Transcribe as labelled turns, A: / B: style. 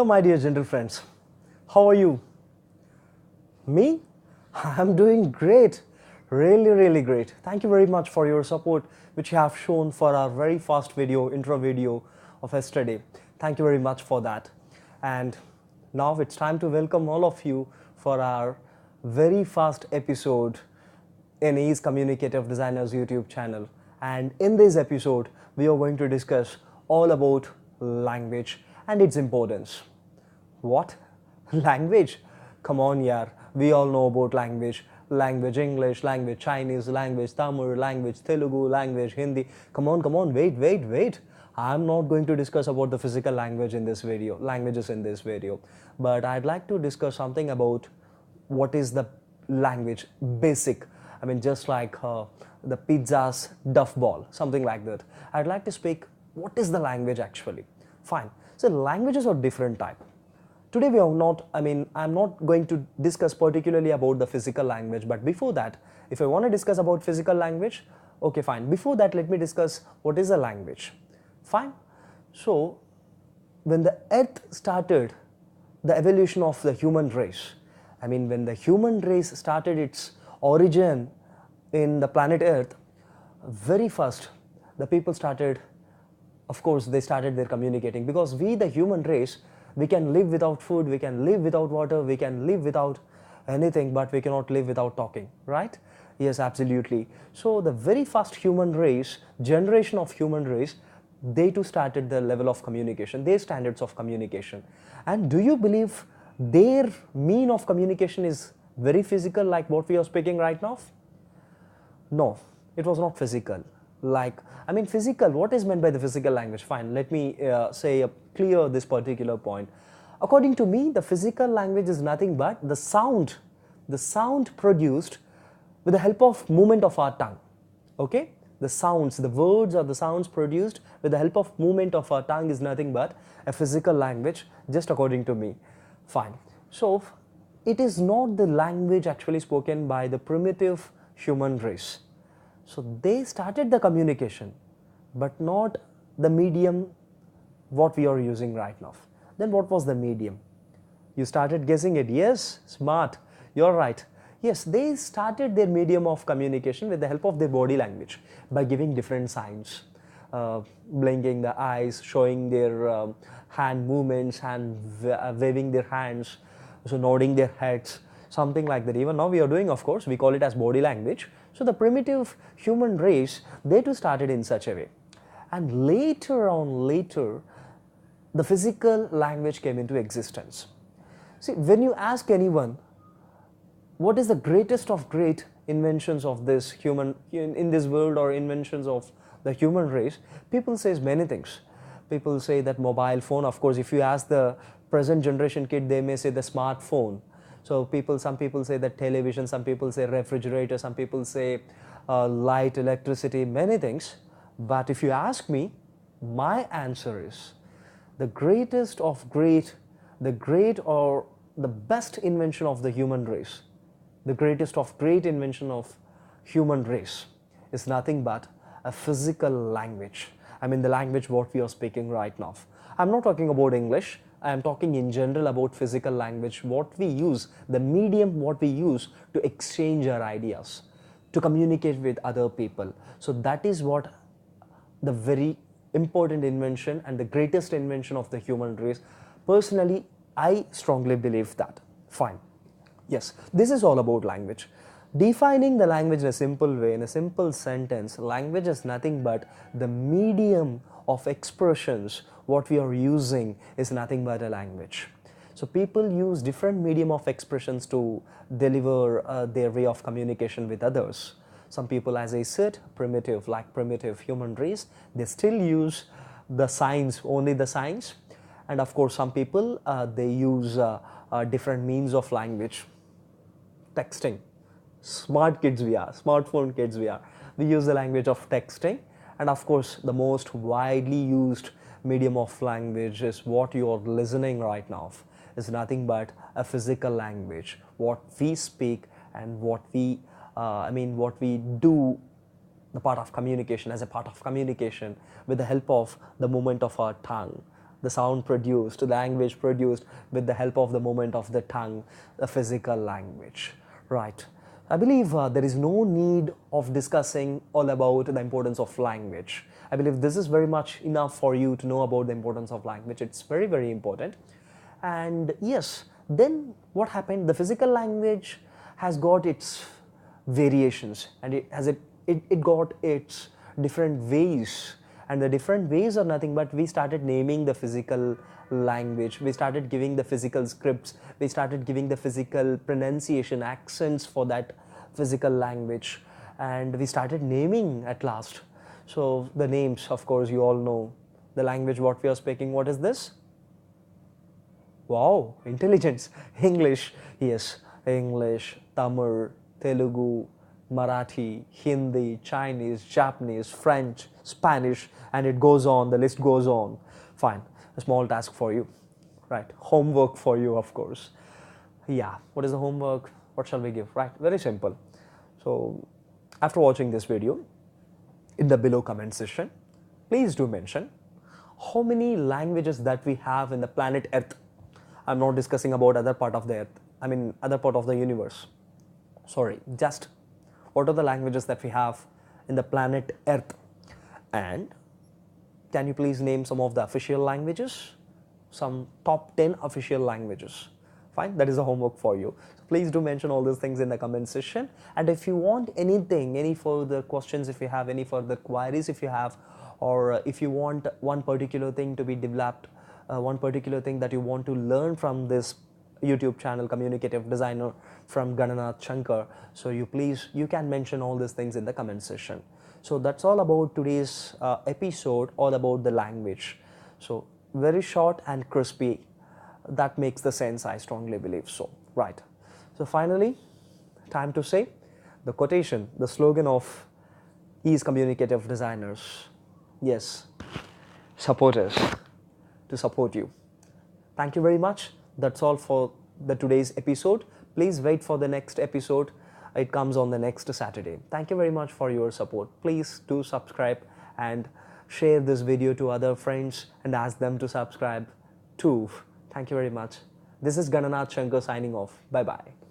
A: Hello my dear gentle friends, how are you? Me? I'm doing great, really great. Thank you very much for your support which you have shown for our very first video, intro video of yesterday. Thank you very much for that. And now it's time to welcome all of you for our very first episode in Ease Communicative Designers YouTube channel. And in this episode, we are going to discuss all about language and its importance. What? Language? Come on, yaar. We all know about language. Language English, language Chinese, language Tamil, language Telugu, language Hindi. Come on, wait. I'm not going to discuss about the physical languages in this video. But I'd like to discuss something about what is the language, basic. I mean, just like the pizza's duff ball, something like that. I'd like to speak, what is the language actually? Fine. So languages are different type. Today I'm not going to discuss particularly about the physical language, but before that, if I want to discuss about physical language, okay, fine. Before that, let me discuss what is a language. Fine. So, when the earth started the evolution of the human race, when the human race started its origin in the planet Earth, very first, the people started, of course, they started their communicating, because we, the human race, we can live without food, we can live without water, we can live without anything, but we cannot live without talking, right? Yes, absolutely. So the very first human race, generation of human race, they too started the level of communication, their standards of communication. And do you believe their mean of communication is very physical like what we are speaking right now? No, it was not physical. Physical, what is meant by the physical language? Fine, let me clear this particular point. According to me, the physical language is nothing but the sound produced with the help of movement of our tongue. Okay? The sounds, the words or the sounds produced with the help of movement of our tongue is nothing but a physical language, just according to me. Fine. So, it is not the language actually spoken by the primitive human race. So, they started the communication, but not the medium what we are using right now. Then what was the medium? You started guessing it. Yes, smart. You're right. Yes, they started their medium of communication with the help of their body language by giving different signs, blinking the eyes, showing their hand movements, waving their hands, so nodding their heads, something like that. Even now we are doing, of course, we call it as body language. So the primitive human race, they too started in such a way. And later, the physical language came into existence. See, when you ask anyone, what is the greatest of great inventions of this human, in this world, or inventions of the human race, people say many things. People say that mobile phone, of course, if you ask the present generation kid, they may say the smartphone. So some people say that television, some people say refrigerator, some people say light, electricity, many things. But if you ask me, my answer is the greatest of great, the great or the best invention of the human race, the greatest of great invention of human race is nothing but a physical language. The language what we are speaking right now. I'm not talking about English. I am talking in general about physical language, what we use, the medium what we use to exchange our ideas, to communicate with other people. So that is what the very important invention and the greatest invention of the human race. Personally, I strongly believe that. Fine. Yes, this is all about language. Defining the language in a simple way, in a simple sentence, language is nothing but the medium of expressions what we are using is nothing but a language. So people use different medium of expressions to deliver their way of communication with others. Some people, as I said, primitive human race, they still use the signs, only the signs. And of course, some people, they use different means of language. Texting. Smart kids we are, smartphone kids we are. We use the language of texting. And of course, the most widely used medium of language is what you are listening right now, is nothing but a physical language, what we speak and what we do, the part of communication, as a part of communication with the help of the movement of our tongue, the sound produced, the language produced with the help of the movement of the tongue, the physical language, right? I believe there is no need of discussing all about the importance of language. I believe this is very much enough for you to know about the importance of language. It's very, very important. And yes, then what happened? The physical language has got its variations, and it got its different ways, and the different ways are nothing but we started naming the physical language, we started giving the physical scripts, we started giving the physical pronunciation accents for that physical language, and we started naming at last. So the names, of course, you all know the language what we are speaking. What is this? Wow, intelligence. English, yes, English, Tamil, Telugu, Marathi, Hindi, Chinese, Japanese, French, Spanish, and it goes on, the list goes on. Fine, a small task for you, right? Homework for you, of course. Yeah, what is the homework? What shall we give? Right, very simple. So, after watching this video, in the below comment section, please do mention how many languages that we have in the planet Earth. I'm not discussing about other part of the Earth, I mean other part of the universe. Sorry, just what are the languages that we have in the planet Earth? And can you please name some of the official languages? Some top 10 official languages. Fine, that is the homework for you. So please do mention all these things in the comment section. And if you want anything, any further questions, if you have any further queries, if you have, or if you want one particular thing to be developed, one particular thing that you want to learn from this YouTube channel, Communicative Designer from Gananadh Sankar, so you can mention all these things in the comment section. So that's all about today's episode, all about the language. So very short and crispy. That makes the sense, I strongly believe so. Right. So finally, time to say the quotation, the slogan of Ease Communicative Designers. Yes, support us to support you. Thank you very much. That's all for the today's episode. Please wait for the next episode. It comes on the next Saturday. Thank you very much for your support. Please do subscribe and share this video to other friends and ask them to subscribe too. Thank you very much. This is Gananadh Sankar signing off. Bye-bye.